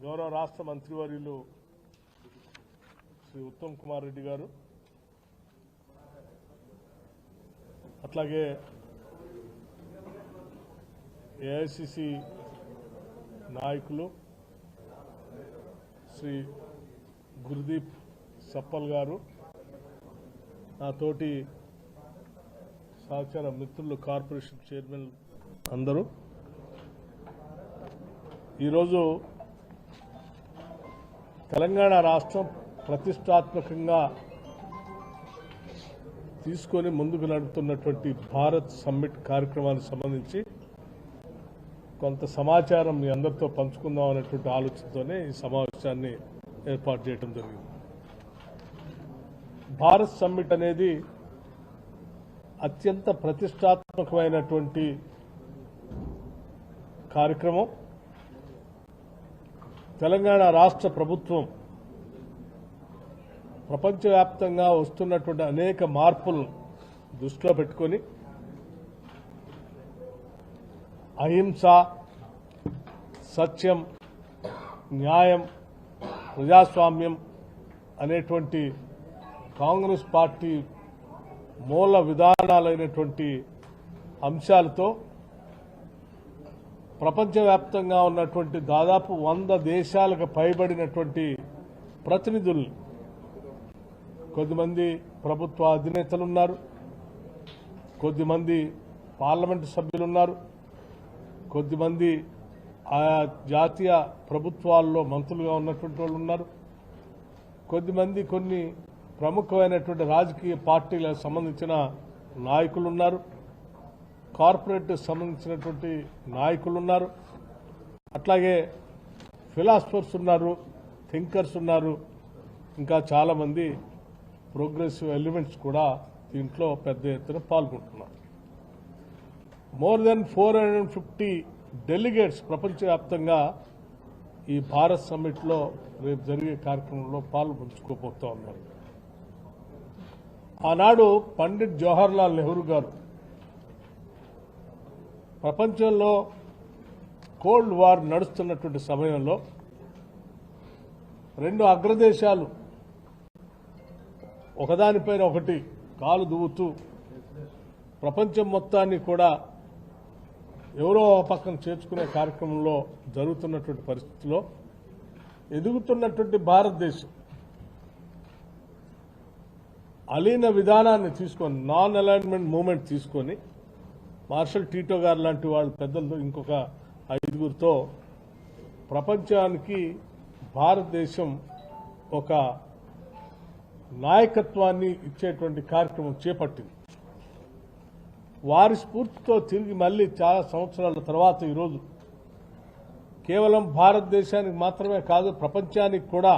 గౌరవ రాష్ట్ర మంత్రివర్యులు శ్రీ ఉత్తమ్ కుమార్ రెడ్డి గారు, అట్లాగే ఏఐసిసి నాయకులు శ్రీ గురుదీప్ సప్పల్ గారు, నా తోటి సహచర మిత్రులు, కార్పొరేషన్ చైర్మన్ అందరూ, ఈరోజు తెలంగాణ రాష్ట్రం ప్రతిష్టాత్మకంగా తీసుకొని ముందుకు నడుపుతున్నటువంటి భారత్ సమ్మిట్ కార్యక్రమానికి సంబంధించి కొంత సమాచారం మీ అందరితో పంచుకుందాం అనేటువంటి ఆలోచనతోనే ఈ సమావేశాన్ని ఏర్పాటు చేయడం జరిగింది. భారత్ సమ్మిట్ అనేది అత్యంత ప్రతిష్టాత్మకమైనటువంటి కార్యక్రమం. తెలంగాణ రాష్ట్ర ప్రభుత్వం ప్రపంచవ్యాప్తంగా వస్తున్నటువంటి అనేక మార్పులను దృష్టిలో పెట్టుకొని అహింస, సత్యం, న్యాయం, ప్రజాస్వామ్యం అనేటువంటి కాంగ్రెస్ పార్టీ మూల విధానాలైనటువంటి అంశాలతో ప్రపంచవ్యాప్తంగా ఉన్నటువంటి దాదాపు 100 దేశాలకు పైబడినటువంటి ప్రతినిధులు, కొద్దిమంది ప్రభుత్వ అధినేతలున్నారు, కొద్దిమంది పార్లమెంటు సభ్యులున్నారు, కొద్దిమంది ఆయా జాతీయ ప్రభుత్వాల్లో మంత్రులుగా ఉన్నటువంటి వాళ్ళు ఉన్నారు, కొద్దిమంది కొన్ని ప్రముఖమైనటువంటి రాజకీయ పార్టీలకు సంబంధించిన నాయకులున్నారు, కార్పొరేట్ సంబంధించినటువంటి నాయకులున్నారు, అట్లాగే ఫిలాసఫర్స్ ఉన్నారు, థింకర్స్ ఉన్నారు, ఇంకా చాలామంది ప్రోగ్రెసివ్ ఎలిమెంట్స్ కూడా దీంట్లో పెద్ద ఎత్తున పాల్గొంటున్నారు. మోర్ దెన్ 450 డెలిగేట్స్ ప్రపంచవ్యాప్తంగా ఈ భారత్ సమ్మిట్లో రేపు జరిగే కార్యక్రమంలో పాల్పంచుకోబోతూ ఉన్నారు. ఆనాడు పండిట్ జవహర్లాల్ నెహ్రూ గారు ప్రపంచంలో కోల్డ్ వార్ నడుస్తున్నటువంటి సమయంలో 2 అగ్రదేశాలు ఒకదానిపైన ఒకటి కాలు దువ్వుతూ ప్రపంచం మొత్తాన్ని కూడా ఎవరో పక్కన చేర్చుకునే కార్యక్రమంలో జరుగుతున్నటువంటి పరిస్థితిలో ఎదుగుతున్నటువంటి భారతదేశం అలీన విధానాన్ని తీసుకొని, నాన్ అలైన్మెంట్ మూవ్మెంట్ తీసుకొని, మార్షల్ టీటో గారు లాంటి వాళ్ళ పెద్దలతో ఇంకొక 5గురితో ప్రపంచానికి భారతదేశం ఒక నాయకత్వాన్ని ఇచ్చేటువంటి కార్యక్రమం చేపట్టింది. వారి స్ఫూర్తితో తిరిగి మళ్ళీ చాలా సంవత్సరాల తర్వాత ఈరోజు కేవలం భారతదేశానికి మాత్రమే కాదు, ప్రపంచానికి కూడా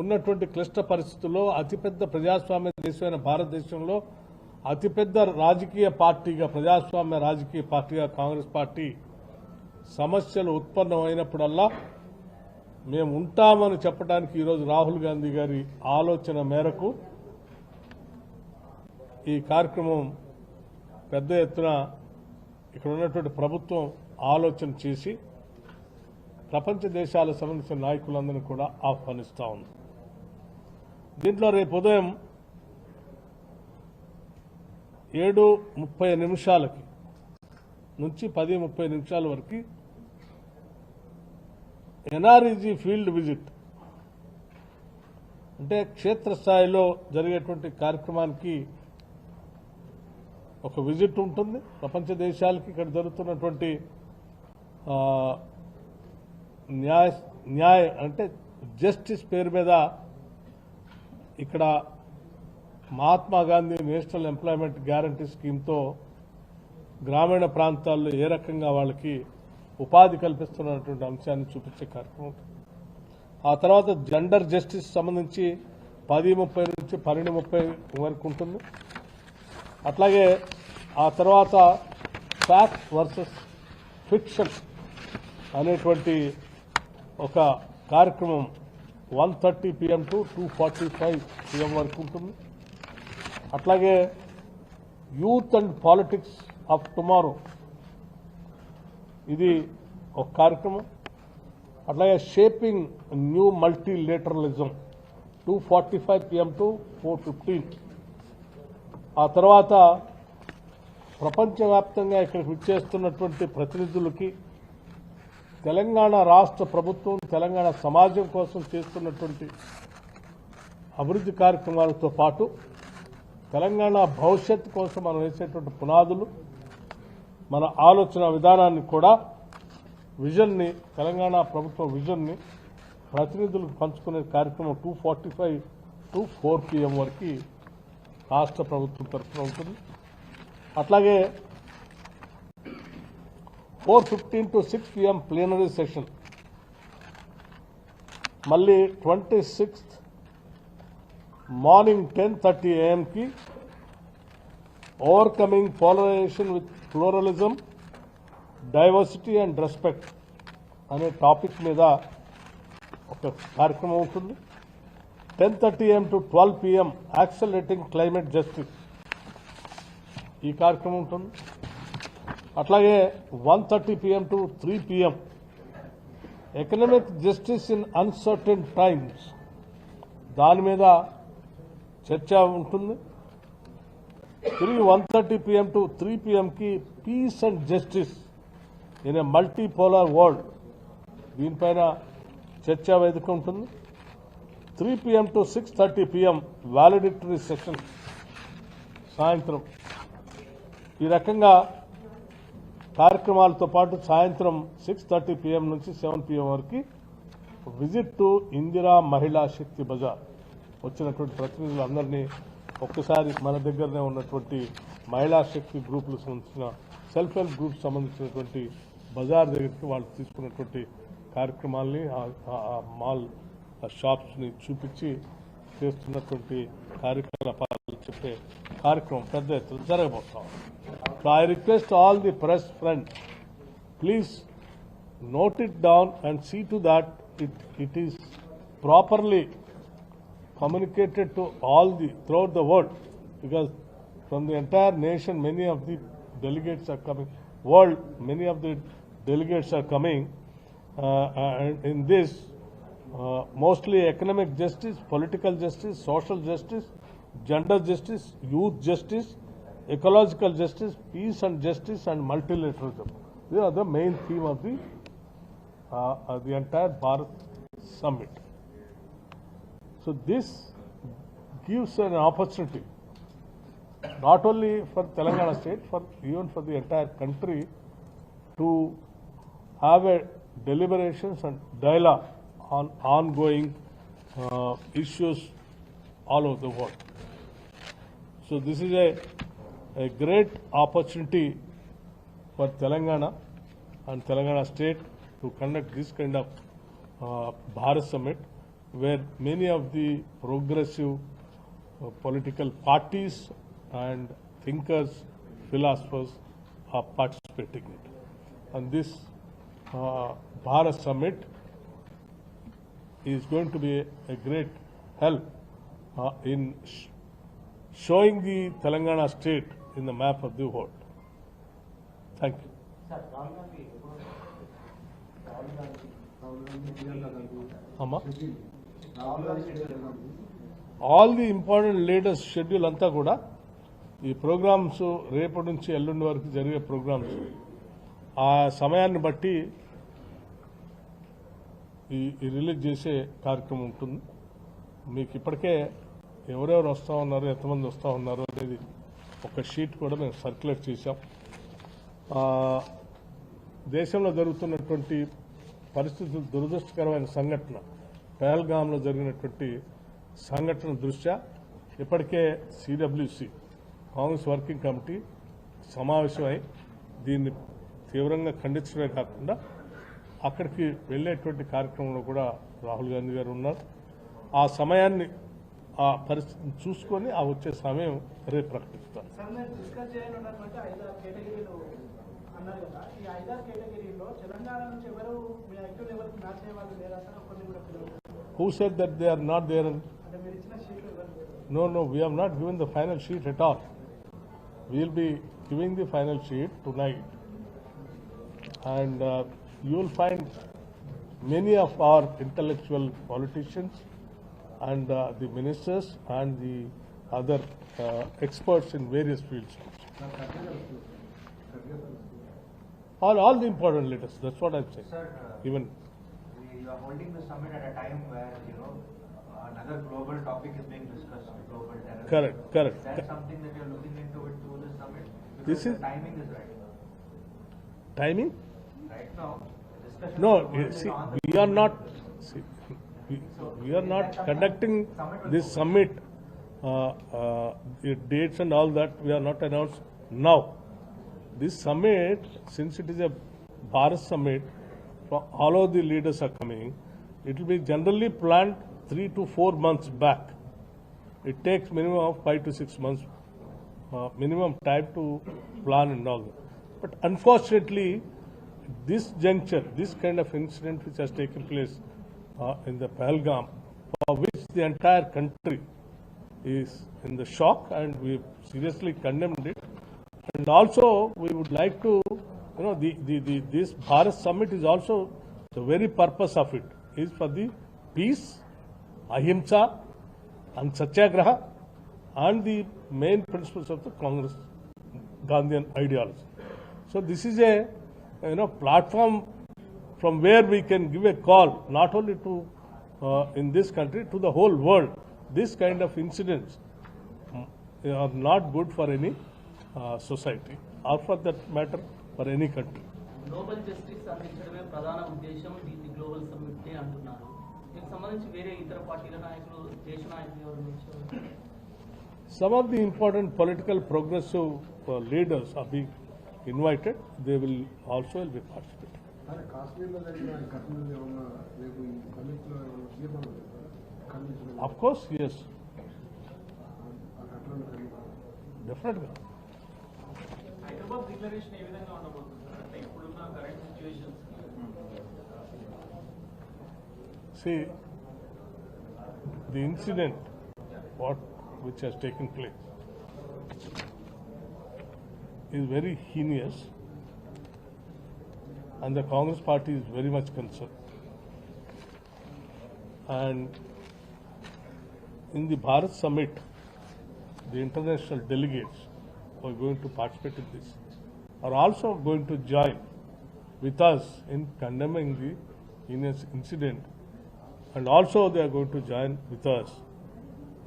ఉన్నటువంటి క్లిష్ట పరిస్థితుల్లో అతిపెద్ద ప్రజాస్వామ్య దేశమైన భారతదేశంలో అతిపెద్ద రాజకీయ పార్టీగా, ప్రజాస్వామ్య రాజకీయ పార్టీగా కాంగ్రెస్ పార్టీ సమస్యలు ఉత్పన్నమైనప్పుడల్లా మేము ఉంటామని చెప్పడానికి ఈరోజు రాహుల్ గాంధీ గారి ఆలోచన మేరకు ఈ కార్యక్రమం పెద్ద ఎత్తున ఇక్కడ ఉన్నటువంటి ప్రభుత్వం ఆలోచన చేసి ప్రపంచ దేశాలకు సంబంధించిన నాయకులందరినీ కూడా ఆహ్వానిస్తూ ఉంది. దీంట్లో రేపు ఉదయం 7:30 నుంచి 10:30 వరకు ఎన్ఆర్ఈజీ ఫీల్డ్ విజిట్, అంటే క్షేత్రస్థాయిలో జరిగేటువంటి కార్యక్రమానికి ఒక విజిట్ ఉంటుంది. ప్రపంచ దేశాలకి ఇక్కడ జరుగుతున్నటువంటి న్యాయ అంటే జస్టిస్ పేరు మీద ఇక్కడ Mahatma Gandhi national employment guarantee స్కీమ్తో గ్రామీణ ప్రాంతాల్లో ఏ రకంగా వాళ్ళకి ఉపాధి కల్పిస్తున్నటువంటి అంశాన్ని చూపించే కార్యక్రమం. ఆ తర్వాత జెండర్ జస్టిస్ సంబంధించి 10:30 నుంచి 12:30 వరకు ఉంటుంది. అట్లాగే ఆ తర్వాత ఫ్యాక్ట్ వర్సెస్ ఫిక్షన్ అనేటువంటి ఒక కార్యక్రమం 1:30 PM టు 2:45 PM వరకు ఉంటుంది. అట్లాగే youth and politics of tomorrow, ఇది ఒక కార్యక్రమం. అట్లాగే shaping new multilateralism 2:45 PM to 4:15. ఆ తర్వాత ప్రపంచవ్యాప్తంగా ఇక్కడికి విచ్చేస్తున్నటువంటి ప్రతినిధులకి తెలంగాణ రాష్ట్ర ప్రభుత్వం తెలంగాణ సమాజం కోసం చేస్తున్నటువంటి అభివృద్ధి కార్యక్రమాలతో పాటు తెలంగాణ భవిష్యత్తు కోసం మనం వేసేటువంటి పునాదులు మన ఆలోచన విధానాన్ని కూడా విజన్ని తెలంగాణ ప్రభుత్వ విజన్ని ప్రతినిధులకు పంచుకునే కార్యక్రమం 2:45 to 4 PM వరకు రాష్ట్ర ప్రభుత్వం తరఫున ఉంటుంది. అట్లాగే 4:15 to 6 PM ప్లీనరీ సెషన్. మళ్ళీ 26th మార్నింగ్ 10:30 AM కి overcoming polarisation with pluralism, diversity and respect అనే టాపిక్ మీద ఒక కార్యక్రమం ఉంటుంది. 10:30 AM to 12 PM accelerating climate justice ఈ కార్యక్రమం ఉంటుంది. అట్లాగే 1:30 PM to 3 PM economic justice in uncertain times దాని మీద చర్చ ఉంటుంది. తిరిగి 1:30 PM to 3 PM కి peace and justice in a multipolar world దీనిపైన చర్చా వేదిక ఉంటుంది. 3 PM to 6:30 PM valedictory session సాయంత్రం. ఈ రకంగా కార్యక్రమాలతో పాటు సాయంత్రం 6:30 PM నుంచి 7 PM వరకు విజిట్ టు ఇందిరా మహిళా శక్తి బజార్. వచ్చినటువంటి ప్రతినిధులందరినీ ఒక్కసారి మన దగ్గరనే ఉన్నటువంటి మహిళా శక్తి గ్రూపులకు సంబంధించిన సెల్ఫ్ హెల్ప్ గ్రూప్ సంబంధించినటువంటి బజార్ దగ్గరికి వాళ్ళు తీసుకున్నటువంటి కార్యక్రమాల్ని మాల్ షాప్స్ని చూపించి చేస్తున్నటువంటి కార్యకలాపాలు చెప్పే కార్యక్రమం పెద్ద ఎత్తున జరగబోతాం. So I request all the press friends, please note it down and see to that it is properly communicated to all throughout the world, because from the entire nation many of the delegates are coming. Many of the delegates are coming, and in this mostly economic justice, political justice, social justice, gender justice, youth justice, ecological justice, peace and justice, and multilateralism. These are the main theme of the entire Bharat Summit. So this gives an opportunity not only for Telangana state, even for the entire country to have a deliberations and dialogue on ongoing issues all over the world. So this is a great opportunity for Telangana and Telangana state to conduct this kind of Bharat Summit, where many of the progressive political parties and thinkers, philosophers are participating in it. And this Bharat Summit is going to be a great help in showing the Telangana state in the map of the world. Thank you. All the important leaders schedule anta kuda ఈ programmes రేపటి నుంచి ఎల్లుండి వరకు జరిగే programmes ఆ సమయాన్ని బట్టి ఈ రిలీజ్ చేసే కార్యక్రమం ఉంటుంది. మీకు ఇప్పటికే ఎవరెవరు వస్తూ ఉన్నారు, ఎంతమంది వస్తూ ఉన్నారు అనేది ఒక షీట్ కూడా మేము సర్క్యులేట్ చేశాం. దేశంలో జరుగుతున్నటువంటి పరిస్థితులు దురదృష్టకరమైన సంఘటన పహల్గామ్లో జరిగినటువంటి సంఘటన దృష్ట్యా ఇప్పటికే సిడబ్ల్యూసి కాంగ్రెస్ వర్కింగ్ కమిటీ సమావేశమై దీన్ని తీవ్రంగా ఖండించడమే కాకుండా అక్కడికి వెళ్లేటువంటి కార్యక్రమంలో కూడా రాహుల్ గాంధీ గారు ఉన్నారు. ఆ సమయాన్ని ఆ పరిస్థితిని చూసుకొని ఆ వచ్చే సమయం రేపు ప్రకటిస్తారు. Who said that they are not there? No, we have not given the final sheet at all. We will be giving the final sheet tonight, and you will find many of our intellectual politicians and the ministers and the other experts in various fields. All the important leaders. That's what I'm saying. Sir, Even you are holding the summit at a time where another global topic is being discussed, global terrorism. correct. Is that something that you're looking into it through this summit? Because This is the timing is right. timing. Right now, the discussion. No, of the world is see, on the we are global not. level. See, we are not conducting this summit. The dates and all that we are not announced now. This summit, since it is a Bharat summit, all of the leaders are coming. It will be generally planned 3 to 4 months back. It takes minimum of 5 to 6 months, minimum time to plan and all that. But unfortunately, this juncture, this kind of incident which has taken place in the Pahalgam, for which the entire country is in the shock, and we seriously condemned it. And also, we would like to, this Bharat summit is also, the very purpose of it is for the peace, ahimsa, and satyagraha, and the main principles of the Congress Gandhian ideology. So this is a platform from where we can give a call not only to in this country, to the whole world. This kind of incidents are not good for any society, or for that matter for any country. Global justice అందించడమే ప్రధాన ఉద్దేశం దీన్ని global summit అంటున్నారు. దీనికి సంబంధించి వేరే ఇతర పార్టీల నాయకులు, దేశ నాయకులు ఎవరు నుంచి? Some of the important political progressive leaders are being invited. They will also be participating. Of course, yes. Definitely. Hyderabad declaration ఏ విధంగా ఉండబోతుంది అంటే ఇప్పుడున్న current situations See, the incident which has taken place is very heinous, and the Congress party is very much concerned. And in the Bharat summit, the international delegates who are going to participate in this are also going to join with us in condemning the heinous incident, and also they are going to join with us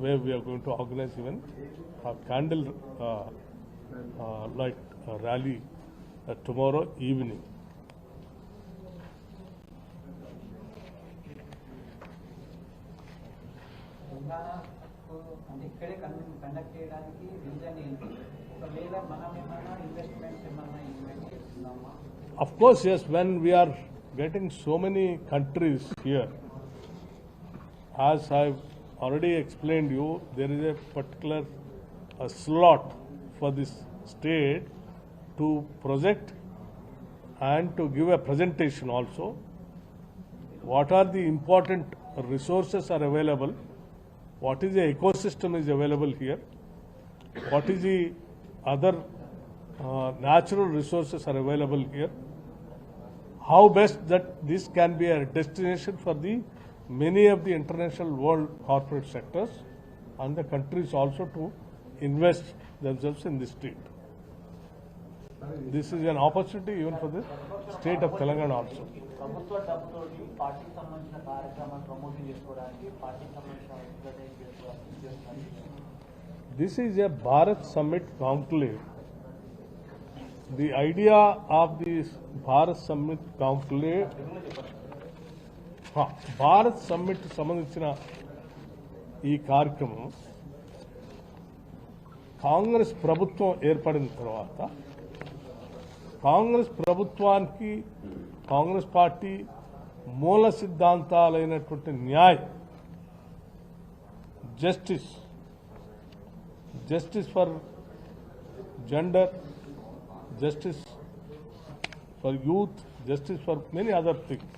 where we are going to organize even a candle light rally tomorrow evening. అంటే ఇక్కడే conduct చేయడానికి reason ఏంటి? ఒకవేళ మనం ఏమైనా investments ఏమైనా invest చేస్తున్నామా? Of course, yes, when we are getting so many countries here, as I've already explained you, there is a particular slot for this state to project and to give a presentation also. What are the important resources are available? What is the ecosystem is available here? What is the other natural resources are available here? How best that this can be a destination for the many of the international world corporate sectors and the countries also to invest themselves in this state. This is an opportunity even for the state of Telangana also. ప్రభుత్వ డబ్బుతోటి పార్టీకి సంబంధించిన కార్యక్రమాలు promotion చేసుకోవడానికి, పార్టీకి సంబంధించిన advertise చేసుకోవడానికి. This is a Bharat Summit conclave. The idea of this Bharat Summit conclave, Bharat summit సంబంధించిన ఈ కార్యక్రమం కాంగ్రెస్ ప్రభుత్వం ఏర్పడిన తర్వాత కాంగ్రెస్ ప్రభుత్వానికి కాంగ్రెస్ పార్టీ మూల సిద్ధాంతాలైనటువంటి న్యాయం, justice for gender, justice for youth, justice for many other things,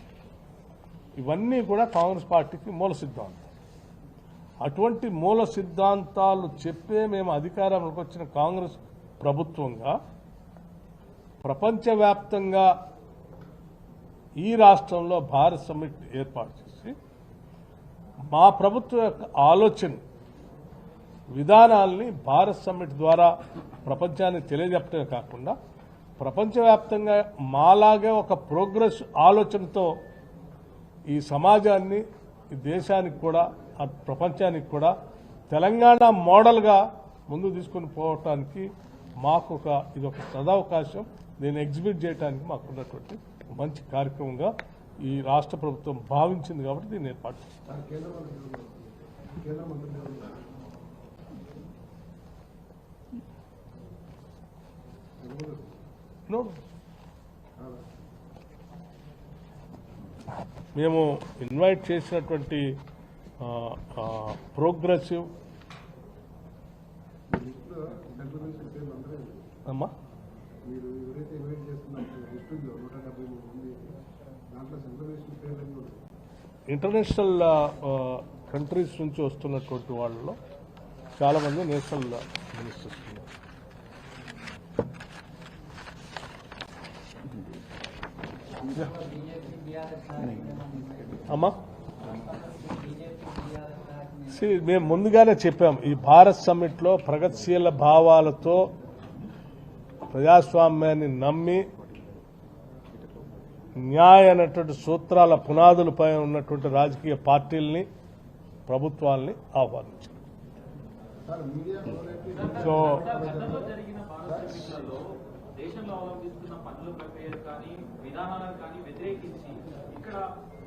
ఇవన్నీ కూడా కాంగ్రెస్ పార్టీకి మూల సిద్ధాంతం. అటువంటి మూల సిద్ధాంతాలు చెప్పే మేము అధికారంలోకి వచ్చిన కాంగ్రెస్ ప్రభుత్వంగా ప్రపంచవ్యాప్తంగా ఈ రాష్ట్రంలో భారత్ సమ్మిట్ ఏర్పాటు చేసి మా ప్రభుత్వం యొక్క ఆలోచన విధానాల్ని భారత్ సమ్మిట్ ద్వారా ప్రపంచానికి తెలియజెప్పడమే కాకుండా ప్రపంచవ్యాప్తంగా మాలాగే ఒక ప్రోగ్రెస్ ఆలోచనతో ఈ సమాజాన్ని ఈ దేశానికి కూడా ప్రపంచానికి కూడా తెలంగాణ మోడల్గా ముందుకు తీసుకొని పోవటానికి మాకు ఇదొక సదవకాశం. దీన్ని ఎగ్జిబిట్ చేయడానికి మాకున్నటువంటి మంచి కార్యక్రమంగా ఈ రాష్ట్ర ప్రభుత్వం భావించింది కాబట్టి దీన్ని ఏర్పాటు చేస్తారు. మేము ఇన్వైట్ చేసినటువంటి ప్రోగ్రెసివ్ అమ్మా మీరు ఎవరైతే ఇన్వైట్ చేస్తున్నారు హిస్టరీలో 173 మంది దాంట్లో సెంట్రల్ పేర్లు కూడా ఇంటర్నేషనల్ కంట్రీస్ నుంచి వస్తున్నటువంటి వాళ్ళలో చాలామంది నేషనల్ మినిస్టర్స్ ఉన్నారు. అమ్మా మేము ముందుగానే చెప్పాం, ఈ భారత్ సమ్మిట్లో ప్రగతిశీల భావాలతో ప్రజాస్వామ్యాన్ని నమ్మి న్యాయ అనేటువంటి సూత్రాల పునాదులపై ఉన్నటువంటి రాజకీయ పార్టీల్ని ప్రభుత్వాల్ని ఆహ్వానించారు. సో గతంలో జరిగిన భారత సమ్మిట్లలో దేశంలో అవలంబిస్తున్న పన్నుల ప్రక్రియలు కానీ విధానాలను కానీ వ్యతిరేకించి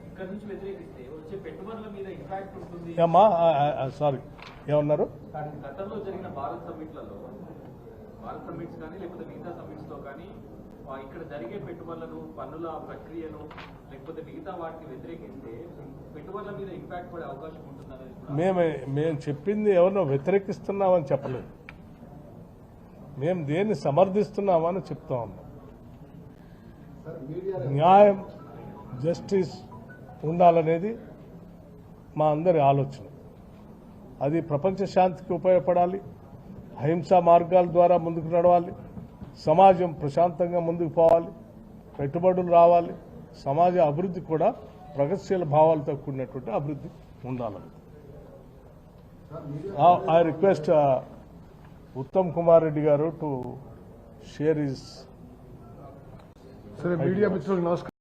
ఇక్కడ నుంచి వ్యతిరేకిస్తే వచ్చే పెట్టుబడుల మీద ఇంపాక్ట్ ఉంటుంది. అమ్మా సారీ ఏమన్నారు? గతంలో జరిగిన భారత్ సమ్మిట్లలో భారత్ సమ్మిట్స్ కానీ లేకపోతే మిగతా సమ్మిట్స్ లో కానీ ఇక్కడ జరిగే పెట్టుబడులను పన్నుల ప్రక్రియను లేకపోతే మిగతా వాటిని వ్యతిరేకిస్తే పెట్టుబడుల మీద ఇంపాక్ట్ పడే అవకాశం ఉంటుందనేది మేము చెప్పింది ఎవరినో వ్యతిరేకిస్తున్నామని చెప్పలేదు, మేము దేన్ని సమర్థిస్తున్నామని చెప్తా ఉన్నాం. న్యాయం జస్టిస్ ఉండాలనేది మా అందరి ఆలోచన. అది ప్రపంచ శాంతికి ఉపయోగపడాలి, అహింసా మార్గాల ద్వారా ముందుకు నడవాలి, సమాజం ప్రశాంతంగా ముందుకు పోవాలి, పెట్టుబడులు రావాలి, సమాజ అభివృద్ధి కూడా ప్రగతిశీల భావాలతో కూడినటువంటి అభివృద్ధి ఉండాలని. ఐ రిక్వెస్ట్ ఉత్తమ్ కుమార్ రెడ్డి గారు టు షేర్ హిస్. మీడియా మిత్రులకు నమస్కారం.